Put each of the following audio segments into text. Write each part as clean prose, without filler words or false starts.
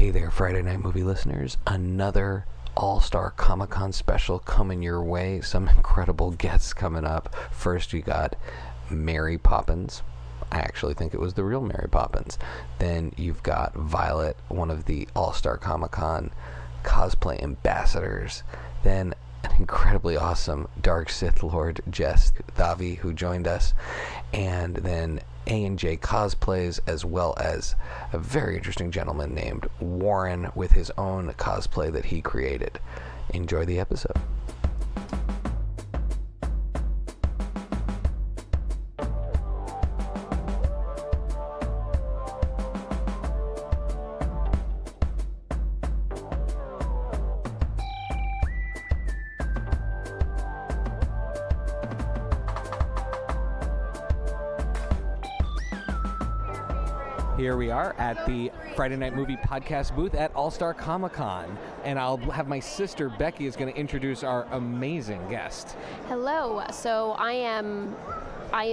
Hey there, Friday Night Movie listeners. Another All-Star Comic-Con special coming your way. Some incredible guests coming up. First, you got Mary Poppins. I actually think it was the real Mary Poppins. Then you've got Violette, one of the All-Star Comic-Con cosplay ambassadors. Then an incredibly awesome Dark Sith Lord, Jess Thavi, who joined us. And then A&J Cosplays, as well as a very interesting gentleman named Warren with his own cosplay that he created. Enjoy the episode. Here we are at the Friday Night Movie podcast booth at All-Star Comic-Con, and I'll have my sister Becky is going to introduce our amazing guest. Hello. So I am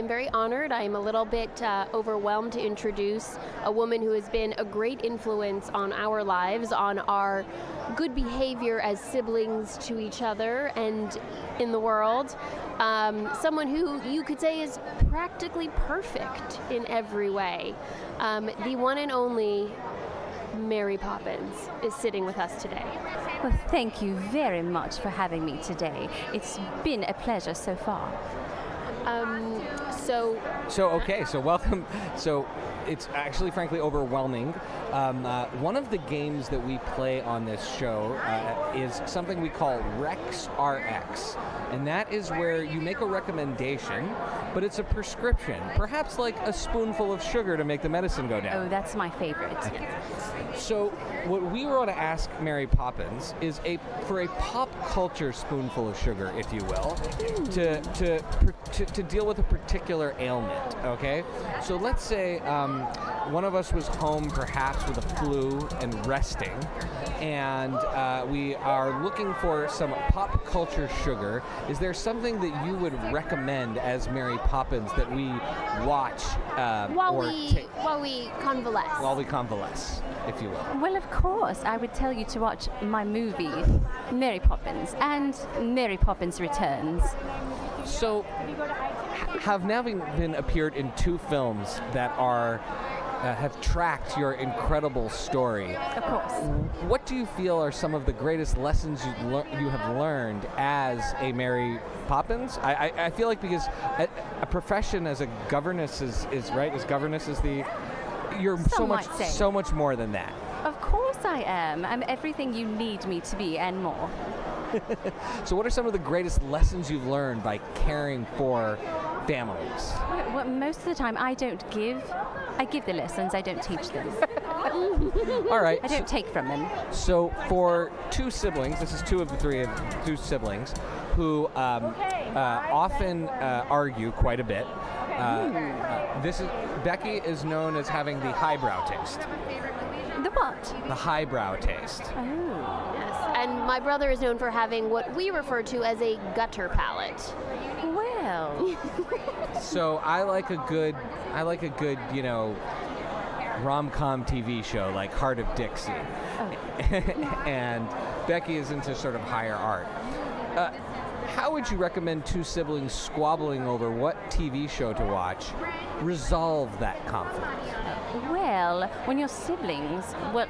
very honored. I am a little bit overwhelmed to introduce a woman who has been a great influence on our lives, on our good behavior as siblings to each other and in the world. Someone who you could say is practically perfect in every way. The one and only Mary Poppins is sitting with us today. Well, thank you very much for having me today. It's been a pleasure so far. So welcome. So it's actually frankly overwhelming. One of the games that we play on this show is something we call RecsRX, and that is where you make a recommendation, but it's a prescription, perhaps like a spoonful of sugar to make the medicine go down. Oh, that's my favorite. So what we want to ask Mary Poppins is for a pop culture spoonful of sugar, if you will, to deal with a particular ailment, okay? So let's say one of us was home perhaps with a flu and resting, and we are looking for some pop culture sugar. Is there something that you would recommend as Mary Poppins that we watch while we convalesce? While we convalesce, if you will. Well, of course, I would tell you to watch my movie, Mary Poppins, and Mary Poppins Returns. So, have now been appeared in two films that are have tracked your incredible story. Of course. What do you feel are some of the greatest lessons you have learned as a Mary Poppins? I feel like because a profession as a governess is right. As governess is you're so much more than that. Of course I am. I'm everything you need me to be and more. So what are some of the greatest lessons you've learned by caring for families? Well, most of the time I give the lessons, I don't teach them. All right. I don't take from them. So for two siblings, this is two siblings who often argue quite a bit. Becky is known as having the highbrow taste. The what? The highbrow taste. Oh. Yes. And my brother is known for having what we refer to as a gutter palate. Well. So I like a good, rom-com TV show like Heart of Dixie. Oh. And Becky is into sort of higher art. How would you recommend two siblings squabbling over what TV show to watch resolve that conflict? Well, when you're siblings,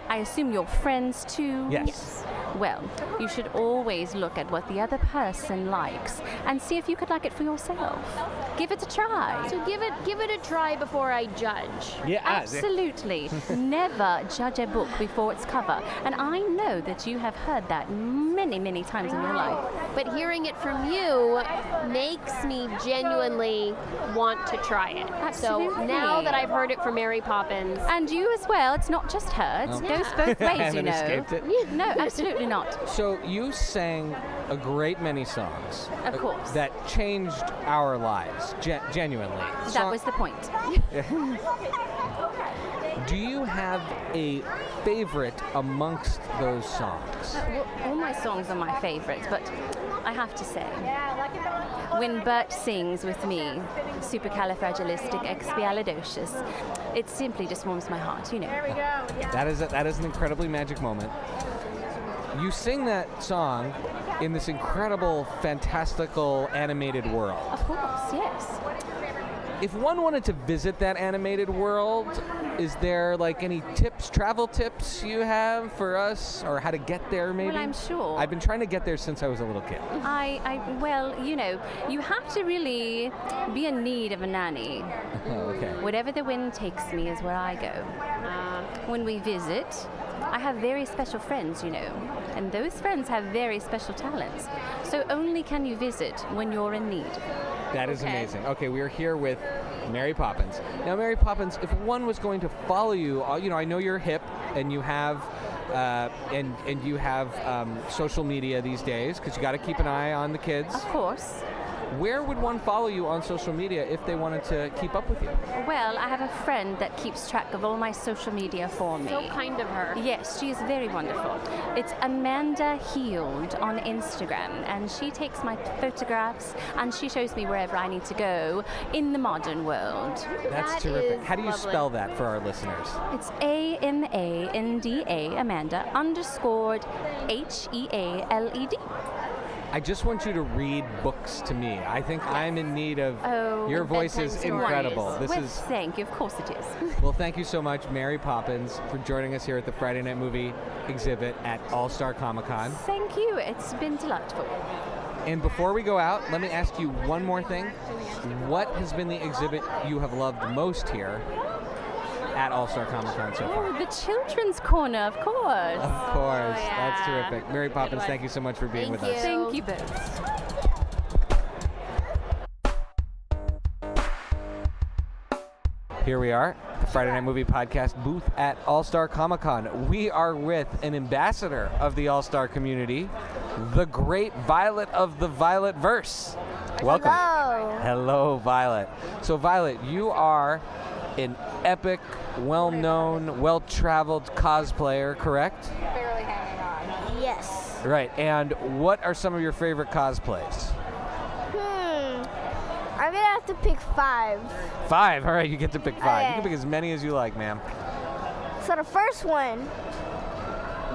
I assume you're friends too? Yes. Well, you should always look at what the other person likes and see if you could like it for yourself. Give it a try. So give it a try before I judge. Yeah, absolutely. Never judge a book before its cover. And I know that you have heard that many, many times in your life. But hearing it from you makes me genuinely want to try it. Absolutely. So now that I've heard it from Mary Poppins. And you as well, it's not just her, it goes both ways, you know. Escaped it. No, absolutely not. So you sang a great many songs. Of course. That changed our lives, genuinely. That was the point. Do you have a favorite amongst those songs? Well, all my songs are my favorites, but I have to say, when Bert sings with me, supercalifragilisticexpialidocious, it simply just warms my heart, you know. That is an incredibly magic moment. You sing that song in this incredible, fantastical animated world. Of course, yes. If one wanted to visit that animated world, is there like any travel tips you have for us, or how to get there maybe? Well, I'm sure. I've been trying to get there since I was a little kid. Well, you know, you have to really be in need of a nanny. Oh, okay. Wherever the wind takes me is where I go. When we visit, I have very special friends, you know, and those friends have very special talents. So only can you visit when you're in need. That is amazing. Okay, we are here with Mary Poppins. Now, Mary Poppins, if one was going to follow you, I know you're hip and you have social media these days because you got to keep an eye on the kids. Of course. Where would one follow you on social media if they wanted to keep up with you? Well, I have a friend that keeps track of all my social media for me. So kind of her. Yes, she is very wonderful. It's Amanda Healed on Instagram, and she takes my photographs and she shows me wherever I need to go in the modern world. That's That terrific. is How do you lovely. spell that for our listeners? It's AMANDA, Amanda, _ HEALED. I just want you to read books to me. I think I'm in need of. Oh, your voice bedtime is stories. incredible. This Well, is. thank you. Of course it is. Well, thank you so much, Mary Poppins, for joining us here at the Friday Night Movie exhibit at All-Star Comic-Con. Thank you. It's been delightful. And before we go out, let me ask you one more thing. What has been the exhibit you have loved most here at All-Star Comic-Con so far? Oh, the children's corner, of course. Of course. That's yeah. terrific. Mary Poppins, thank you so much for being Thank with us. you. Thank you both. Here we are, the Friday Night Movie Podcast booth at All-Star Comic-Con. We are with an ambassador of the All-Star community, the great Violet of the Violetteverse. Welcome. Hello. Hello, Violet. So, Violet, you are an epic, well-known, well-traveled cosplayer, correct? Yes. Right. And what are some of your favorite cosplays? I'm gonna have to pick 5. 5. All right, you get to pick 5. You Okay. can pick as many as you like, ma'am. So the first one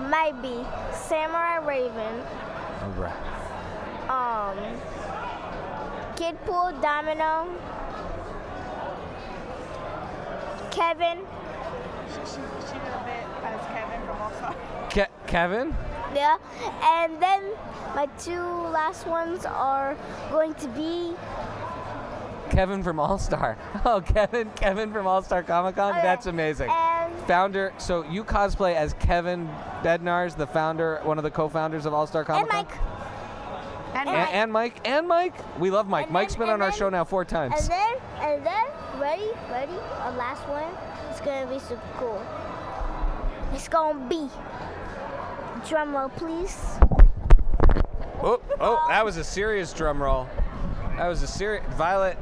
might be Samurai Raven, All right. Kid Pool Domino, Kevin. She did a bit as Kevin from All-Star. Kevin? Yeah. And then my 2 last ones are going to be Kevin from All-Star. Oh, Kevin from All-Star Comic-Con? Okay. That's amazing. And Founder, so you cosplay as Kevin Bednar's, the founder, one of the co-founders of All-Star Comic-Con? Mike. And Mike. And Mike. We love Mike. And Mike's then- been on and our then- show now 4 times. And then, ready? Our last one is gonna be super cool. It's gonna be, drum roll please. Oh, that was a serious drum roll. That was a serious. Violet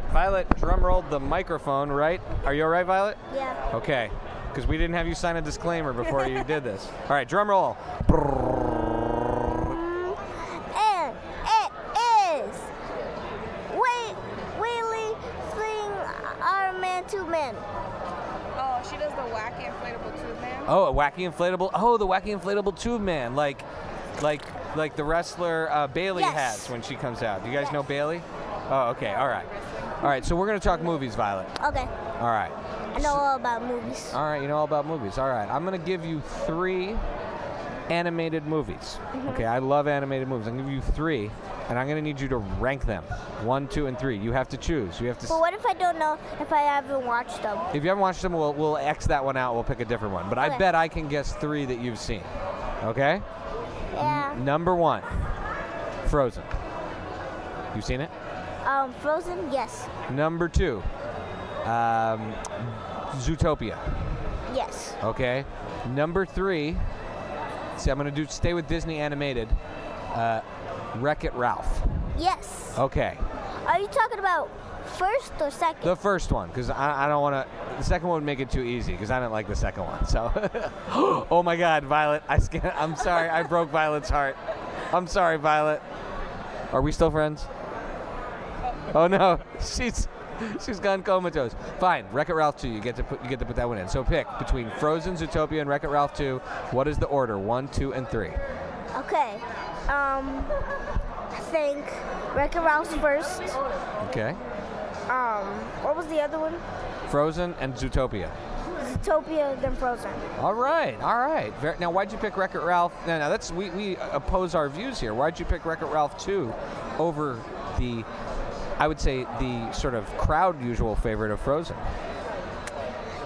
drum rolled the microphone, right? Are you all right, Violet? Yeah. Okay. Because we didn't have you sign a disclaimer before you did this. All right, drum roll. And it is Wheelie Fling Iron Man 2 Man. Oh, she does the wacky inflatable tube man. Oh, a wacky inflatable. Oh, the wacky inflatable tube man, like the wrestler Bailey Yes. has when she comes out. Do you guys know Yes. Bailey? Oh, okay. All right. All right. So we're gonna talk movies, Violet. Okay. All right. I know all about movies. All right. You know all about movies. All right. I'm gonna give you 3 animated movies. Okay. I love animated movies. I'm gonna give you 3, and I'm gonna need you to rank them 1, 2, and 3. You have to choose. You have to. But what if I don't know if I haven't watched them? If you haven't watched them, we'll X that one out. We'll pick a different one. But I Okay. bet I can guess 3 that you've seen. Okay. Yeah. Number 1, Frozen. You seen it? Frozen? Yes. Number 2, Zootopia. Yes. Okay. Number 3, see, I'm gonna stay with Disney animated. Wreck-It Ralph. Yes. Okay. Are you talking about first or second? The first one, because I don't want to. The second one would make it too easy, because I didn't like the second one. So, oh my God, Violet! I'm sorry, I broke Violet's heart. I'm sorry, Violet. Are we still friends? Oh no, she's gone comatose. Fine, Wreck-It Ralph 2. You get to put that one in. So pick between Frozen, Zootopia, and Wreck-It Ralph 2. What is the order? 1, 2, and 3. Okay. I think Wreck-It Ralph's first. Okay. What was the other one? Frozen and Zootopia. Zootopia, then Frozen. All right. Now, why'd you pick Wreck-It Ralph? Now that's we oppose our views here. Why'd you pick Wreck-It Ralph 2 over the, I would say, the sort of crowd usual favorite of Frozen?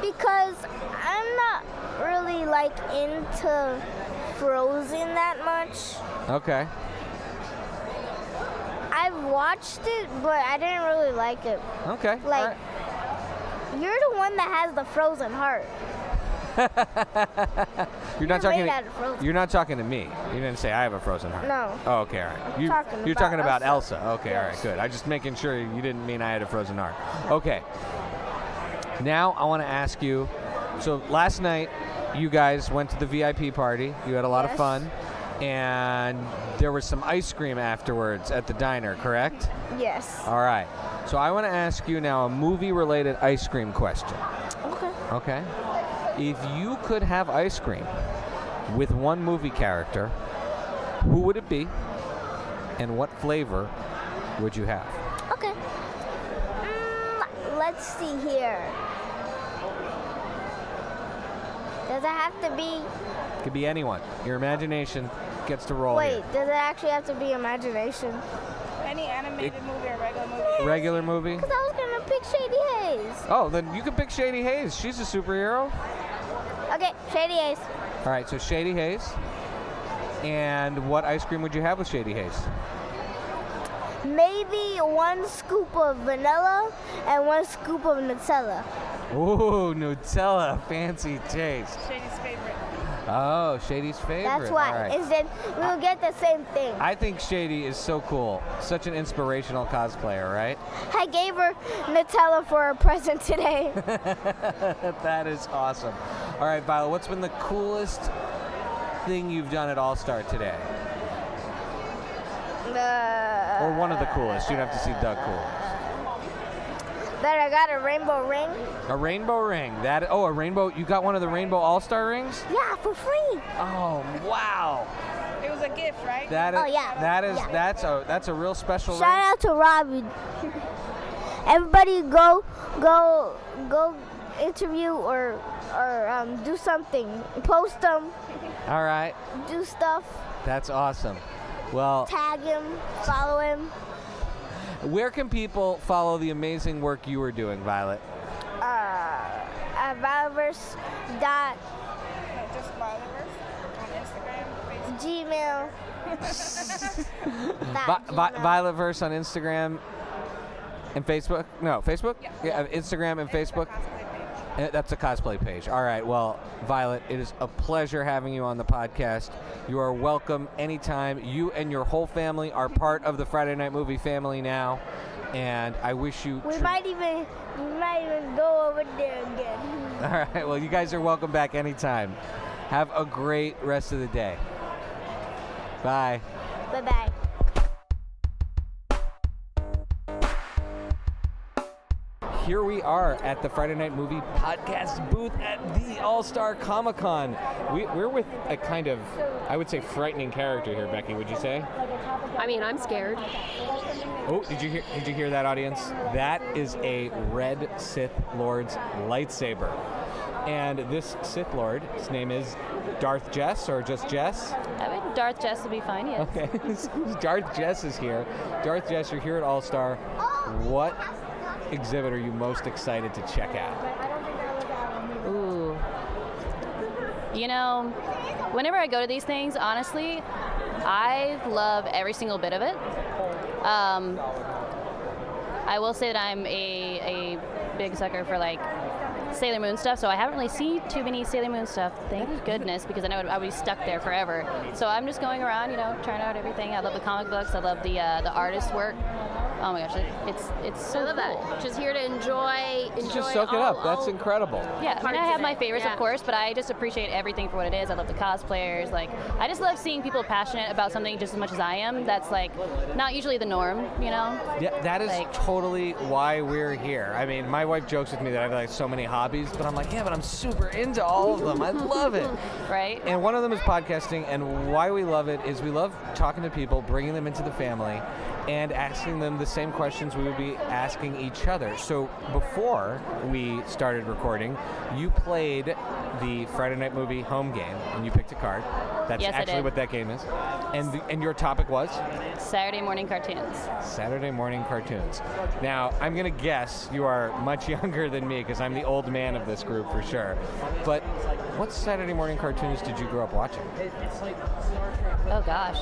Because I'm not really like into Frozen that much. Okay. I've watched it, but I didn't really like it. Okay. Like, all right. you're the one that has the frozen heart. You're not talking. made out of Frozen. You're not talking to me. You didn't say I have a frozen heart. No. Oh, okay, all right. You're talking talking about about Elsa. Okay, all right, Yes. good. I'm just making sure you didn't mean I had a frozen heart. Okay. Now I want to ask you. So last night, you guys went to the VIP party. You had a lot of Yes. fun, and there was some ice cream afterwards at the diner. Correct? Yes. All right. So I want to ask you now a movie-related ice cream question. Okay. Okay. If you could have ice cream with one movie character, who would it be, and what flavor would you have? Okay. Let's see here. Does it have to be? Could be anyone. Your imagination gets to roll. Wait, here. does it actually have to be imagination? Any animated movie or regular movie? Regular movie? Because I was gonna pick Shady Haze. Oh, then you can pick Shady Haze. She's a superhero. Okay, Shady Haze. All right, so Shady Haze. And what ice cream would you have with Shady Haze? Maybe 1 scoop of vanilla and 1 scoop of Nutella. Ooh, Nutella, fancy taste. Shady's favorite. Oh, Shady's favorite. That's why. All right. Instead, we'll get the same thing. I think Shady is so cool. Such an inspirational cosplayer, right? I gave her Nutella for a present today. That is awesome. All right, Violet, what's been the coolest thing you've done at All-Star today? Or one of the coolest. You'd have to see the coolest. That I got a rainbow ring. A rainbow ring. A rainbow. You got one of the rainbow All-Star rings? Yeah, for free. Oh, wow. It was a gift, right? Oh, yeah. That's a real special ring. Shout out to Robbie. Everybody go interview or do something. Post them. All right. Do stuff. That's awesome. Well, Tag him. Follow him. where can people follow the amazing work you are doing, Violet? At Violetteverse dot Just Violetteverse on Instagram, Facebook. Gmail. Violetteverse on Instagram and Facebook? No, Facebook? Yeah, Instagram and Facebook? That's a cosplay page. All right. Well, Violet, it is a pleasure having you on the podcast. You are welcome anytime. You and your whole family are part of the Friday Night Movie family now, and I wish you. We might even go over there again. All right. Well, you guys are welcome back anytime. Have a great rest of the day. Bye. Bye bye. Here we are at the Friday Night Movie podcast booth at the All-Star Comic-Con. We're with a kind of, I would say, frightening character here, Becky, would you say? I mean, I'm scared. Oh, did you hear that, audience? That is a red Sith Lord's lightsaber. And this Sith Lord, his name is Darth Jess, or just Jess? I mean, Darth Jess would be fine, yes. Okay, Darth Jess is here. Darth Jess, you're here at All-Star. What exhibit are you most excited to check out? Ooh. You know, whenever I go to these things, honestly, I love every single bit of it. I will say that I'm a big sucker for like Sailor Moon stuff, so I haven't really seen too many Sailor Moon stuff, thank goodness, because I know I would be stuck there forever. So I'm just going around, you know, trying out everything. I love the comic books, I love the artist work. Oh my gosh, it's so I love cool. that. Just here to enjoy. Just soak it up. That's incredible. Yeah, I mean, I parts have of my it. favorites, Yeah. of course, but I just appreciate everything for what it is. I love the cosplayers. Like, I just love seeing people passionate about something just as much as I am. That's like not usually the norm, you know? Yeah, that is Like- totally why we're here. I mean, my wife jokes with me that I have like so many hobbies, but I'm like, yeah, but I'm super into all of them. I love it. Right? And one of them is podcasting, and why we love it is we love talking to people, bringing them into the family, and asking them the same questions we would be asking each other. So before we started recording, you played the Friday Night Movie home game, and you picked a card. That's Yes, I actually did. what that game is. And your topic was? Saturday morning cartoons. Saturday morning cartoons. Now, I'm going to guess you are much younger than me because I'm the old man of this group for sure. But what Saturday morning cartoons did you grow up watching? Oh gosh.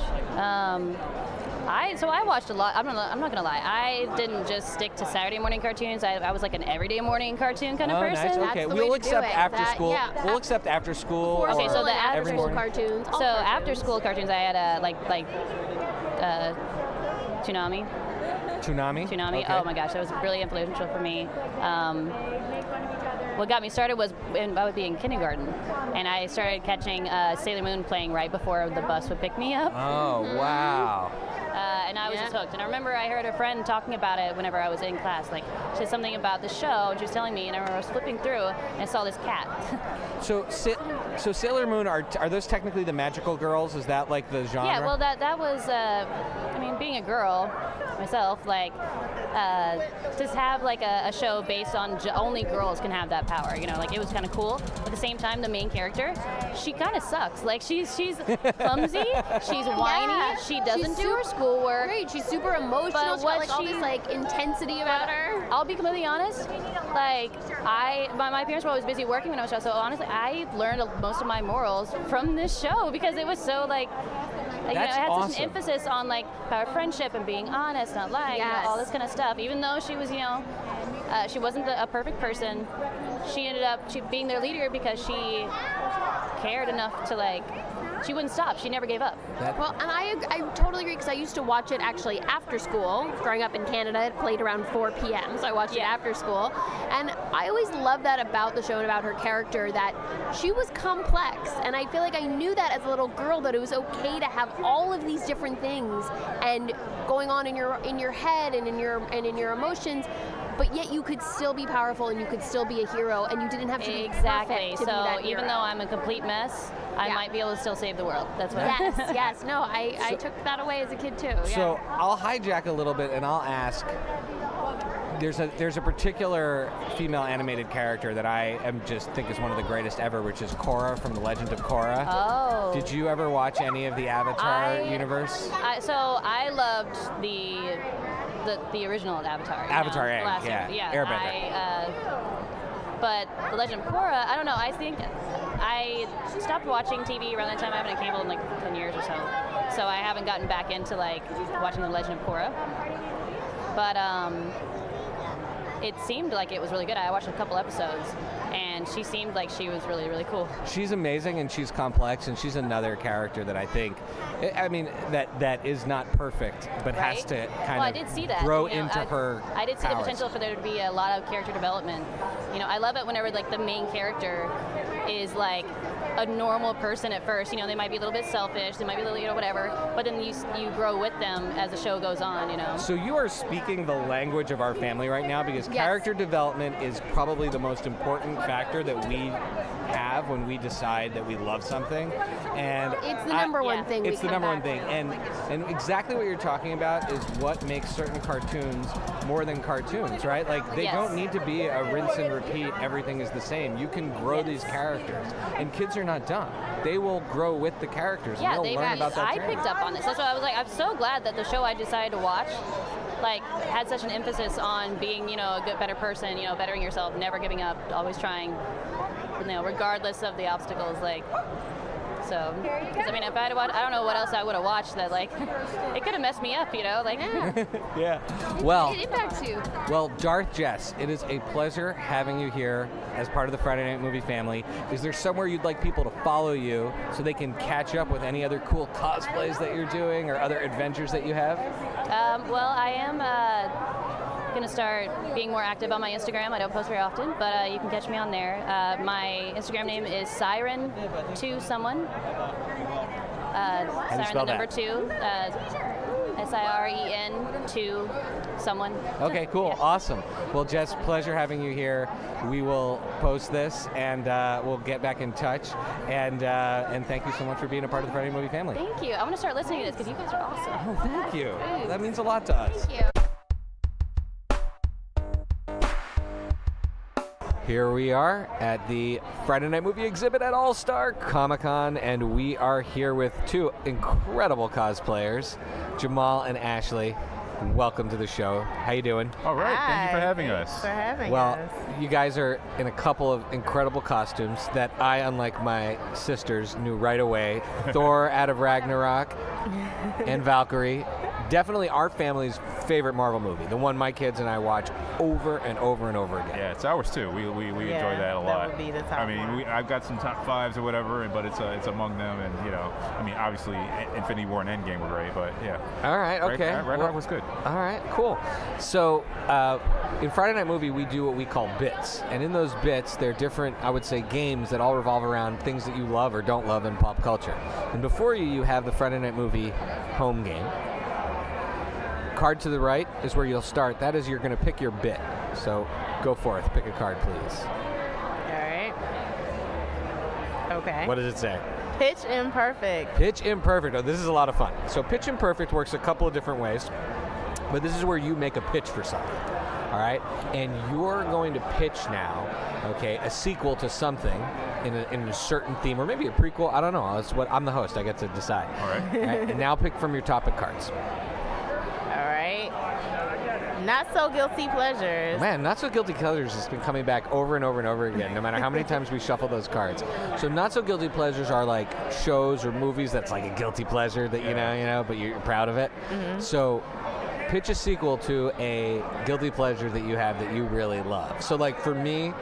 I watched a lot. I'm not gonna lie. I didn't just stick to Saturday morning cartoons. I was like an everyday morning cartoon kind of person. Nice. That's Okay, the way we'll to do accept it. after That- school. yeah. We'll accept after school. Before Okay, or so the after every school morning. cartoons. all So cartoons. after school cartoons, I had Toonami. Toonami? Toonami. Okay. Oh my gosh, that was really influential for me. What got me started was I would be in kindergarten, and I started catching Sailor Moon playing right before the bus would pick me up. Oh, wow. And I was Yeah. just hooked. And I remember I heard a friend talking about it whenever I was in class. Like, she said something about the show, and she was telling me, and I remember I was flipping through, and I saw this cat. So Sailor Moon, are those technically the magical girls? Is that like the genre? Yeah, well, that was, I mean, being a girl myself, like, to have like a show based on only girls can have that power, you know, like it was kind of cool. But at the same time, the main character, she kind of sucks. Like she's clumsy, she's whiny, Yeah. she doesn't She's do her schoolwork. Great, she's super emotional. But She's got what like all she- this like intensity about her. I'll be completely honest. Like my parents were always busy working when I was a child, so honestly, I learned most of my morals from this show because it was so like you know, it That's had such awesome. an emphasis on like power, friendship, and being honest, not lying, you know, all this kind of stuff. Even though she was, you know, she wasn't a perfect person, she ended up being their leader because she cared enough to like. She wouldn't stop. She never gave up. Well, and I totally agree because I used to watch it actually after school. Growing up in Canada, it played around 4 p.m., so I watched it after school. And I always loved that about the show and about her character, that she was complex. And I feel like I knew that as a little girl, that it was okay to have all of these different things and going on in your head and in your emotions. But yet you could still be powerful and you could still be a hero, and you didn't have to be Exactly. perfect to So be that even hero. though I'm a complete mess, I might be able to still save the world. That's what. Yes. No, I took that away as a kid too. So I'll hijack a little bit and I'll ask. There's a particular female animated character that I just think is one of the greatest ever, which is Korra from The Legend of Korra. Oh. Did you ever watch any of the Avatar universe? So I loved the original Avatar. you Avatar, know, yeah, the last yeah, one. Airbender. But The Legend of Korra, I don't know. I think I stopped watching TV around that time. I haven't had cable in like 10 years or so. So I haven't gotten back into like watching The Legend of Korra. But it seemed like it was really good. I watched a couple episodes, and she seemed like she was really, really cool. She's amazing and she's complex, and she's another character that I think, I mean, that is not perfect, but has Right? to kind Well, of I did see that, grow you know, into her I did see powers. the potential for there to be a lot of character development. You know, I love it whenever like the main character is like a normal person at first. You know, they might be a little bit selfish, they might be a little, you know, whatever, but then you grow with them as the show goes on, you know. So you are speaking the language of our family right now, because character development is probably the most important factor that we have when we decide that we love something. And it's the number one thing. It's the number one thing. To. And exactly what you're talking about is what makes certain cartoons more than cartoons, right? Like they don't need to be a rinse and repeat, everything is the same. You can grow these characters. And kids are not dumb. They will grow with the characters, and they'll learn about that I journey. picked up on this. That's why I was like, I'm so glad that the show I decided to watch like had such an emphasis on being, you know, a good, better person, you know, bettering yourself, never giving up, always trying, you know, regardless of the obstacles. Like, So, because I mean, if I had watched, I don't know what else I would have watched that like it could have messed me up, you know, like. Yeah. Well. It impacts you. Well, Darth Jess, it is a pleasure having you here as part of the Friday Night Movie family. Is there somewhere you'd like people to follow you so they can catch up with any other cool cosplays that you're doing or other adventures that you have? Well, I am going to start being more active on my Instagram. I don't post very often, but you can catch me on there. My Instagram name is Siren2someone. Siren the number 2. SIREN 2 someone. Okay, cool, Yeah. Awesome. Well, Jess, pleasure having you here. We will post this and we'll get back in touch. And thank you so much for being a part of the Friday Movie family. Thank you. I want to start listening to this because you guys are awesome. Oh, thank you. That means a lot to us. Thank you. Here we are at the Friday Night Movie exhibit at All-Star Comic-Con, and we are here with two incredible cosplayers, Jamal and Ashley. Welcome to the show. How you doing? All right, thank you for Hi. having us. Thanks for having Well, us. you guys are in a couple of incredible costumes that I, unlike my sisters, knew right away. Thor out of Ragnarok and Valkyrie. Definitely our family's favorite Marvel movie, the one my kids and I watch over and over and over again. Yeah, it's ours too. We Yeah, enjoy that a lot. that would be the top I mean, one. I've got some top 5s or whatever, but it's among them, and you know, I mean, obviously, Infinity War and Endgame were great, but yeah. All right, okay. Ragnarok was good. All right, cool. So, in Friday Night Movie, we do what we call bits. And in those bits, they're different, I would say, games that all revolve around things that you love or don't love in pop culture. And before you have the Friday Night Movie home game. Card to the right is where you'll start. That is, you're going to pick your bit. So, go forth. Pick a card, please. All right. Okay. What does it say? Pitch Imperfect. Pitch Imperfect. Oh, this is a lot of fun. So Pitch Imperfect works a couple of different ways, but this is where you make a pitch for something, all right? And you're going to pitch now, okay, a sequel to something in a certain theme, or maybe a prequel. I don't know. That's what I'm the host. I get to decide. All right. All right? And now pick from your topic cards. All right. Not So Guilty Pleasures. Man, Not So Guilty Pleasures has been coming back over and over and over again, no matter how many times we shuffle those cards. So Not So Guilty Pleasures are like shows or movies that's like a guilty pleasure that you know, but you're proud of it. Mm-hmm. So pitch a sequel to a guilty pleasure that you have that you really love. So like for me,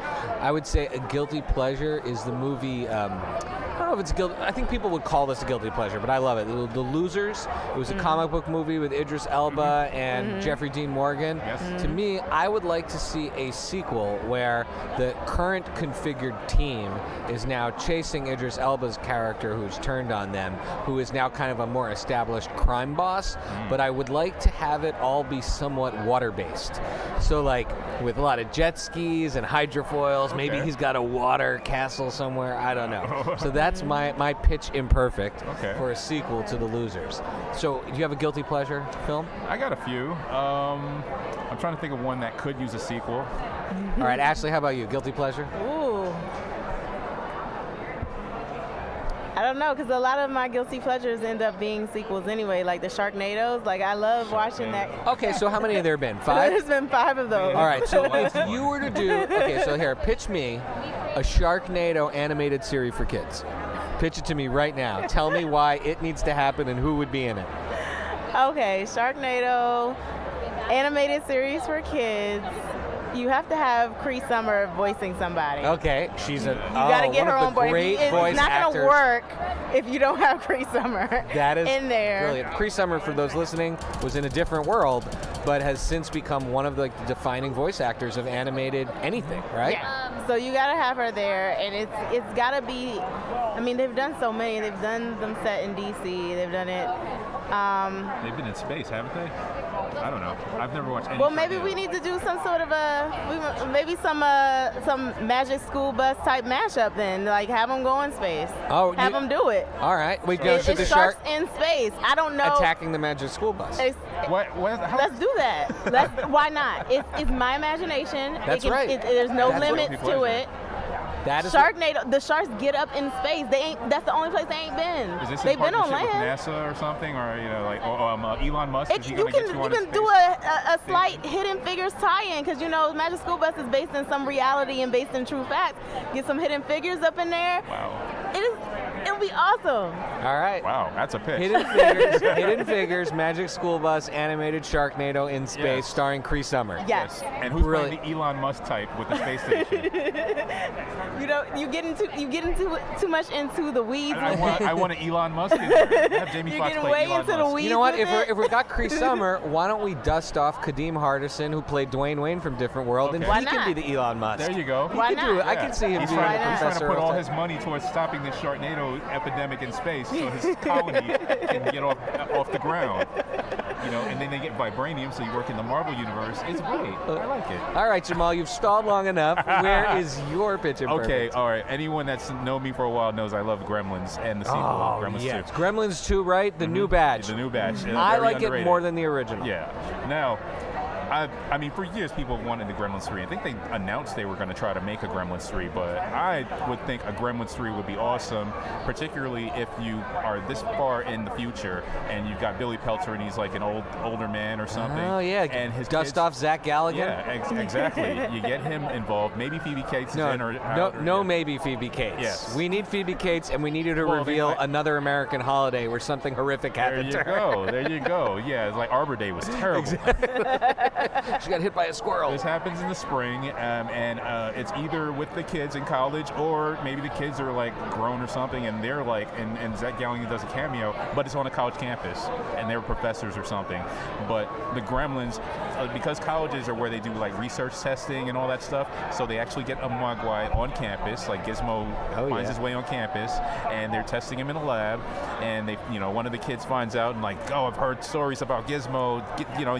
I would say a guilty pleasure is the movie, I don't know if it's guilty, I think people would call this a guilty pleasure, but I love it. The Losers. It was a comic book movie with Idris Elba and Jeffrey Dean Morgan. Yes. To me, I would like to see a sequel where the current configured team is now chasing Idris Elba's character who's turned on them, who is now kind of a more established crime boss, but I would like to have it all be somewhat water-based. So like with a lot of jet skis and hydrofoils, maybe Okay. he's got a water castle somewhere, I don't know. So that's my pitch imperfect for a sequel to The Losers. So do you have a guilty pleasure film? I got a few. I'm trying to think of one that could use a sequel. All right, Ashley, how about you? Guilty pleasure? Ooh. I don't know, because a lot of my guilty pleasures end up being sequels anyway, like the Sharknadoes. Like, I love watching that. Okay, so how many have there been? 5? There's been 5 of those. All right, so if you were to do, okay, so here, pitch me a Sharknado animated series for kids. Pitch it to me right now. Tell me why it needs to happen and who would be in it. Okay, Sharknado, animated series for kids. You have to have Cree Summer voicing somebody. Okay, she's a You gotta get her own voice. great It's voice not actors. gonna work if you don't have Cree Summer That is in there. brilliant. Cree Summer, for those listening, was in a different world, but has since become one of the defining voice actors of animated anything, right? Yeah. So you gotta have her there, and it's gotta be. I mean, they've done so many. They've done them set in DC. They've done it. They've been in space, haven't they? I don't know. I've never watched any. Well, maybe Sharknado. we need to do some sort of maybe some Magic School Bus type mashup then. Like have them go in space. Oh, have them do it. All right. Wait, no, It's should the sharks shark in space. I don't know. attacking the Magic School Bus? What? How? Let's do that. Why not? It's my imagination. That's right. There's no That's limits what- to it. That is Sharknado, the sharks get up in space. That's the only place they ain't been. Is this They've in been on partnership land. with NASA or something, or like Elon Musk? Is he You gonna can get you on his do space? a slight Hidden Figures tie-in because Magic School Bus is based in some reality and based in true facts. Get some Hidden Figures up in there. Wow. It'll be awesome. All right. Wow, that's a pitch. Hidden Figures, Magic School Bus, animated Sharknado in space, Yes. starring Cree Summer. Yes. And who's Really? playing the Elon Musk type with the space station? You get into too much into the weeds. I want an Elon Musk in there. Have Jamie You're Foxx getting play way Elon into the Musk. weeds. You know what? with it. If we got Cree Summer, why don't we dust off Kadeem Hardison, who played Dwayne Wayne from Different World, and Okay. Why he not? can be the Elon Musk. There you go. He Why can do it. not? I can see him He's being trying, the he's trying to professor. put all of- his money towards stopping this Sharknado epidemic in space, so his colony can get off the ground. You know, and then they get vibranium, so you work in the Marvel universe. It's great. I like it. All right, Jamal, you've stalled long enough. Where is your pitch in Okay, perfect? all right. Anyone that's known me for a while knows I love Gremlins and the sequel, Oh, Gremlins yes. 2. Gremlins 2, right? The new badge. The new batch. I like it more than the original. Yeah. Now, I mean, for years people wanted the Gremlins 3. I think they announced they were going to try to make a Gremlins 3, but I would think a Gremlins 3 would be awesome, particularly if you are this far in the future and you've got Billy Peltzer and he's like an older man or something. Oh, yeah. And his Dust kids, off Zach Galligan. Yeah, exactly. You get him involved. Maybe Phoebe Cates is in or No, maybe Phoebe Cates. Yes. We need Phoebe Cates, and we need her to Well, they reveal might- another American holiday where something horrific There happened you to her. go. There you go. Yeah, it's like Arbor Day was terrible. She got hit by a squirrel. This happens in the spring, and it's either with the kids in college or maybe the kids are like grown or something, and they're like, and Zach Galligan does a cameo, but it's on a college campus, and they're professors or something. But the Gremlins, because colleges are where they do like research testing and all that stuff, so they actually get a Mogwai on campus, like Gizmo finds his way on campus, and they're testing him in a lab, and they, one of the kids finds out and like, oh, I've heard stories about Gizmo,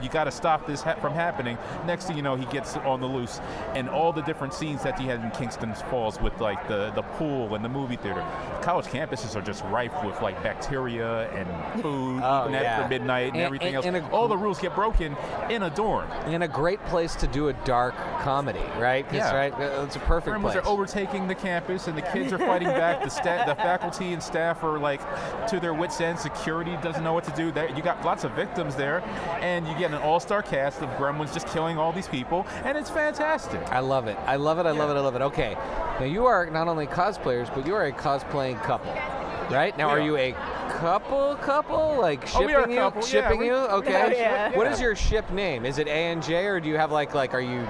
you got to stop this from happening. Next thing you know, he gets on the loose, and all the different scenes that he had in Kingston Falls with like the pool and the movie theater. College campuses are just rife with like bacteria and food eaten after midnight and everything else. All the rules get broken in a dorm. And a great place to do a dark comedy, right? Yeah. Right? It's a perfect Gremlins place. are overtaking the campus, and the kids are fighting back. The faculty and staff are like to their wits' end. Security doesn't know what to do. You got lots of victims there, and you get an all-star cast of Gremlins just killing all these people, and it's fantastic. I love it. I love it. I love it. Okay. Now, you are not only cosplayers, but you are a cosplaying couple, right? Now, We are are. you a couple? Like shipping we are a you? couple. Shipping Yeah, you? Okay. Yeah. What is your ship name? Is it A&J, or do you have like are you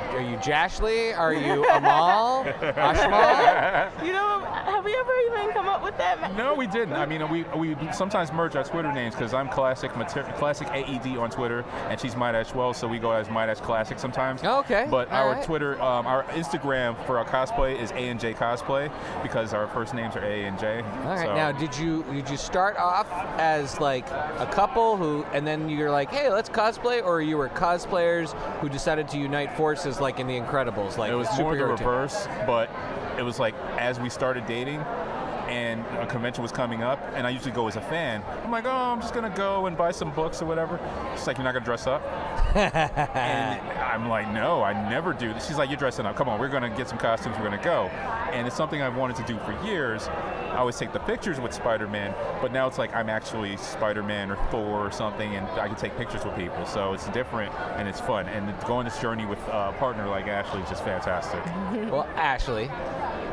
Jashly? Are you Amal? Ashmal? Have we ever even come up with that? No, we didn't. I mean, we sometimes merge our Twitter names because I'm Classic AED on Twitter, and she's Might Ash Wells, so we go as Might Ash Classic sometimes. Okay. But All our right. Twitter, our Instagram for our cosplay is A&J Cosplay because our first names are A and J. All right. So- Now, did you start off as like a couple and then you're like, hey, let's cosplay, or you were cosplayers who decided to unite forces like in The Incredibles, like it was more the superhero team? reverse, but it was like as we started dating and a convention was coming up, and I usually go as a fan. I'm like, oh, I'm just gonna go and buy some books or whatever. She's like, you're not gonna dress up? And I'm like, no, I never do. She's like, you're dressing up. Come on, we're gonna get some costumes. We're gonna go. And it's something I've wanted to do for years. I always take the pictures with Spider-Man, but now it's like I'm actually Spider-Man or Thor or something, and I can take pictures with people. So it's different and it's fun. And go on this journey with a partner like Ashley is just fantastic. Well, Ashley,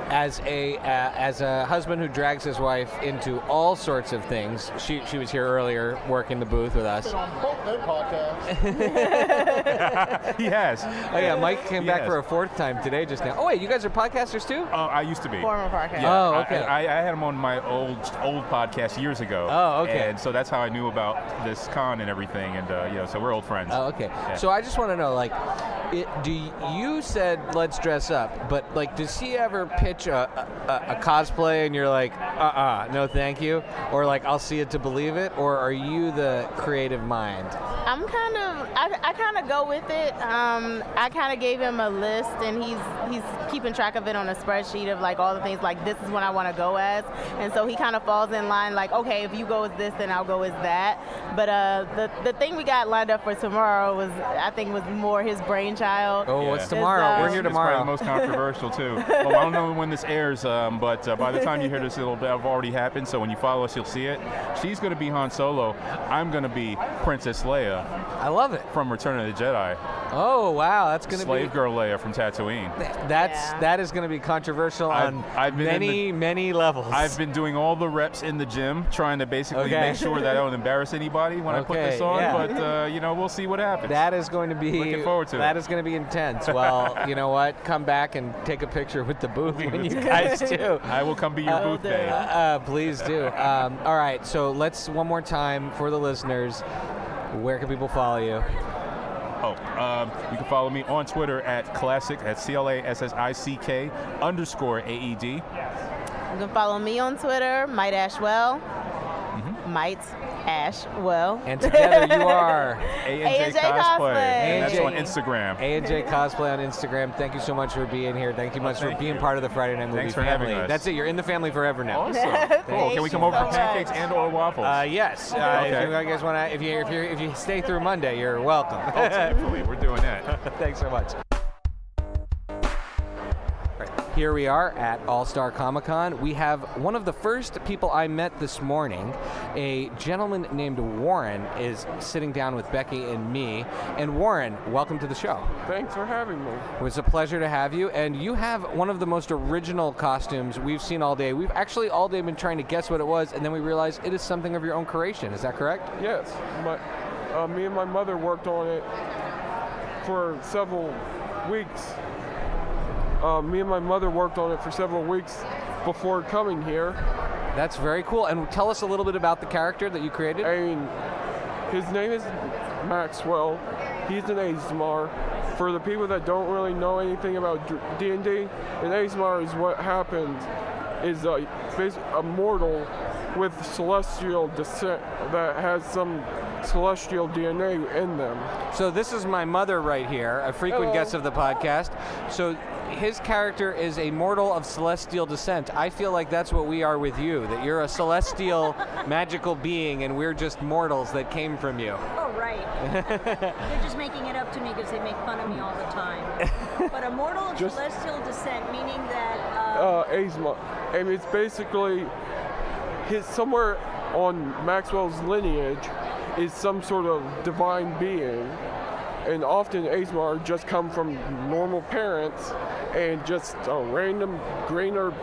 as a husband who drags his wife into all sorts of things, she was here earlier working the booth with us. He has. Oh yeah, Mike came back Yes. for a fourth time today just now. Oh wait, you guys are podcasters too? I used to be. Former podcast. Yeah, Oh, okay. I had him on my old podcast years ago. Oh, okay. And so that's how I knew about this con and everything, and so we're old friends. Oh, okay. Yeah. So I just want to know, like, you said let's dress up, but like, does he ever pitch a cosplay and you're like, no, thank you, or like, I'll see it to believe it, or are you the creative mind? I kind of go with it. I kind of gave him a list, and he's keeping track of it on a spreadsheet of like all the things, like this is what I want to go as, and so he kind of falls in line like, okay, if you go as this, then I'll go as that. But the thing we got lined up for tomorrow I think was more his brainchild. Oh, Yeah. what's tomorrow? We're here It's tomorrow. probably the most controversial too. Well, I don't know when this airs, but by the time you hear this, it'll have already happened. So when you follow us, you'll see it. She's going to be Han Solo. I'm going to be Princess Leia. Leia I love it. from Return of the Jedi. Oh wow, that's gonna Slave be girl Leia from Tatooine. that is gonna be controversial on I've been many levels. I've been doing all the reps in the gym, trying to basically make sure that I don't embarrass anybody when I put this on. yeah. But we'll see what happens. That is going to be Looking forward to it. That is going to be intense. Well, you know what? Come back and take a picture with the booth when you guys do. I will come be your booth babe. Please do. All right, so let's one more time for the listeners. Where can people follow you? You can follow me on Twitter at classic, at CLASSICK _AED. You can follow me on Twitter, Might Ashwell. Might Ashwell. And together you are A&J Cosplay. And that's on Instagram. A&J Cosplay on Instagram. Thank you so much for being here. Thank you much for being part of the Friday Night Movie Thanks for family. having us. That's it. You're in the family forever now. Awesome. Cool. Can we come over for pancakes and or waffles? Yes. Okay. If you guys want to, if you stay through Monday, you're welcome. Definitely. We're doing that. Thanks so much. Here we are at All-Star Comic-Con. We have one of the first people I met this morning. A gentleman named Warren is sitting down with Becky and me. And Warren, welcome to the show. Thanks for having me. It was a pleasure to have you. And you have one of the most original costumes we've seen all day. We've actually all day been trying to guess what it was, and then we realized it is something of your own creation. Is that correct? Yes, me and my mother worked on it for several weeks. Me and my mother worked on it for several weeks before coming here. That's very cool. And tell us a little bit about the character that you created. His name is Maxwell. He's an Azmar. For the people that don't really know anything about D&D, an Azmar is what happened is a mortal with celestial descent that has some celestial DNA in them. So this is my mother right here, a frequent guest of the podcast. So his character is a mortal of celestial descent. I feel like that's what we are with you, that you're a celestial magical being and we're just mortals that came from you. Oh, right. They're just making it up to me because they make fun of me all the time. But a mortal of celestial descent, meaning that... Azmar. And it's basically somewhere on Maxwell's lineage is some sort of divine being. And often Azmar just come from normal parents and just a random green or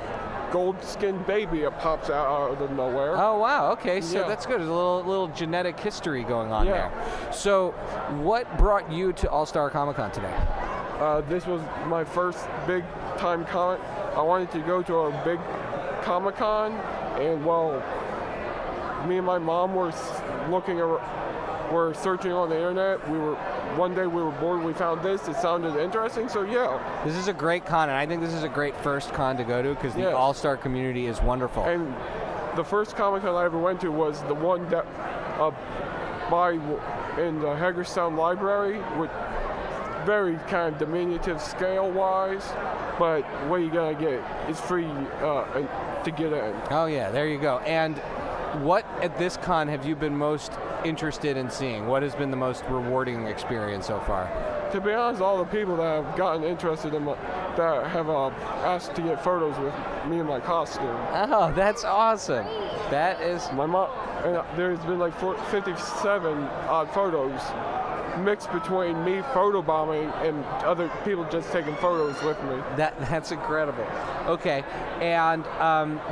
gold-skinned baby pops out of nowhere. Oh wow! Okay, so that's good. There's a little genetic history going on there. So, what brought you to All-Star Comic-Con today? This was my first big-time comic. I wanted to go to a big Comic-Con, and me and my mom were searching on the internet. One day we were bored, we found this, it sounded interesting, so yeah. This is a great con, and I think this is a great first con to go to because the All-Star community is wonderful. And the first Comic-Con I ever went to was the one that in the Hagerstown Library, with very kind of diminutive scale-wise, but what you gotta get is free to get in. Oh yeah, there you go. And what at this con have you been most interested in seeing? What has been the most rewarding experience so far? To be honest, all the people that have gotten interested in that have asked to get photos with me and my costume. Oh, that's awesome. That is... My mom, and there's been like 57 odd photos mixed between me photobombing and other people just taking photos with me. That's incredible. Okay, and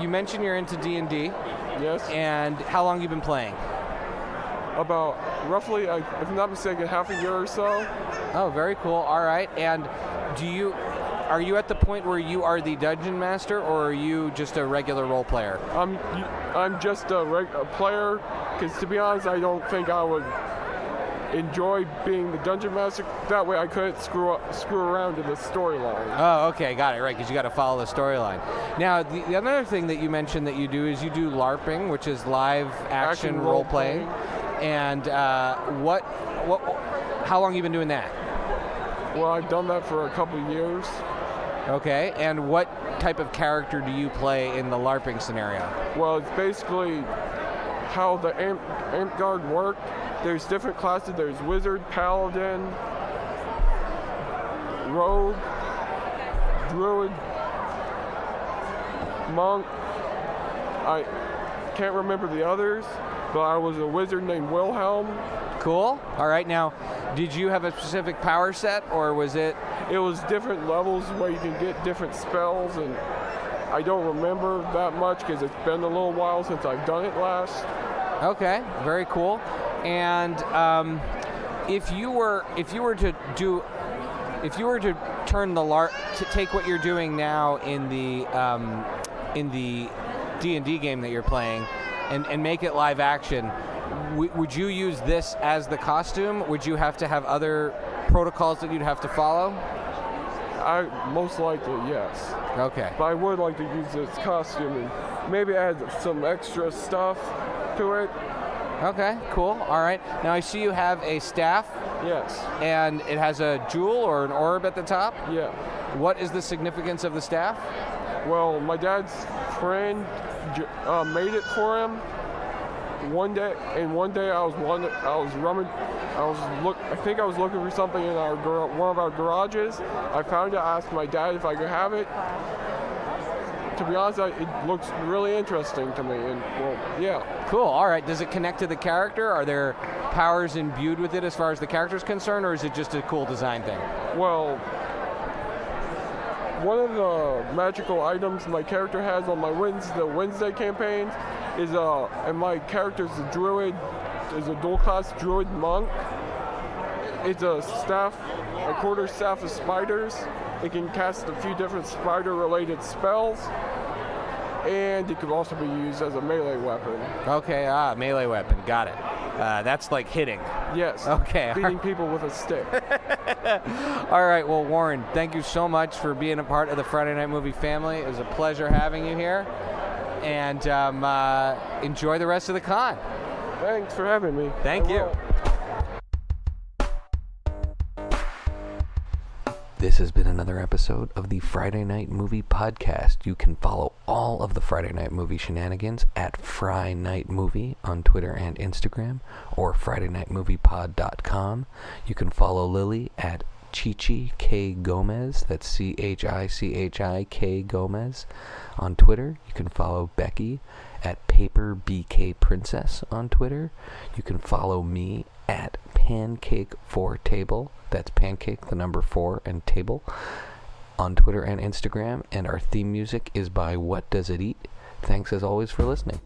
you mentioned you're into D&D. Yes. And how long have you been playing? About roughly, if I'm not mistaken, half a year or so. Oh, very cool. All right. And are you at the point where you are the dungeon master, or are you just a regular role player? I'm just a player, because to be honest, I don't think I would enjoy being the dungeon master. That way I couldn't screw around in the storyline. Oh, okay, got it, right, because you got to follow the storyline. Now, the another thing that you mentioned that you do is you do LARPing, which is live action role playing. And how long have you been doing that? Well, I've done that for a couple of years. Okay, and what type of character do you play in the LARPing scenario? Well, it's basically how the amp guard work. There's different classes. There's wizard, paladin, rogue, druid, monk. I can't remember the others, but I was a wizard named Wilhelm. Cool. All right. Now, did you have a specific power set, or was it? It was different levels where you can get different spells, and I don't remember that much because it's been a little while since I've done it last. Okay. Very cool. And if you were to turn to take what you're doing now in the D&D game that you're playing and make it live action, would you use this as the costume? Would you have to have other protocols that you'd have to follow? Most likely, yes. Okay. But I would like to use this costume and maybe add some extra stuff to it. Okay, cool. All right. Now I see you have a staff. Yes. And it has a jewel or an orb at the top? Yeah. What is the significance of the staff? Well, my dad's friend made it for him one day I think I was looking for something in one of our garages. I found it. I asked my dad if I could have it. To be honest, it looks really interesting to me, and well, yeah. Cool. All right. Does it connect to the character? Are there powers imbued with it as far as the character's concerned, or is it just a cool design thing? Well, one of the magical items my character has on the Wednesday campaigns is and my character's a druid, is a dual class druid monk. It's a staff, a quarter staff of spiders. It can cast a few different spider-related spells, and it could also be used as a melee weapon. Okay, melee weapon, got it. That's like hitting. Yes. Okay. Beating people with a stick. All right, well, Warren, thank you so much for being a part of the Friday Night Movie family. It was a pleasure having you here, and enjoy the rest of the con. Thanks for having me. Thank you. This has been another episode of the Friday Night Movie Podcast. You can follow all of the Friday Night Movie shenanigans at Fry Night Movie on Twitter and Instagram, or FridayNightMoviePod.com. You can follow Lily at Chichi K Gomez. That's ChiChiK Gomez on Twitter. You can follow Becky at Paper BK Princess on Twitter. You can follow me at Pancake4Table. That's Pancake, the number 4, and Table on Twitter and Instagram. And our theme music is by What Does It Eat? Thanks as always for listening.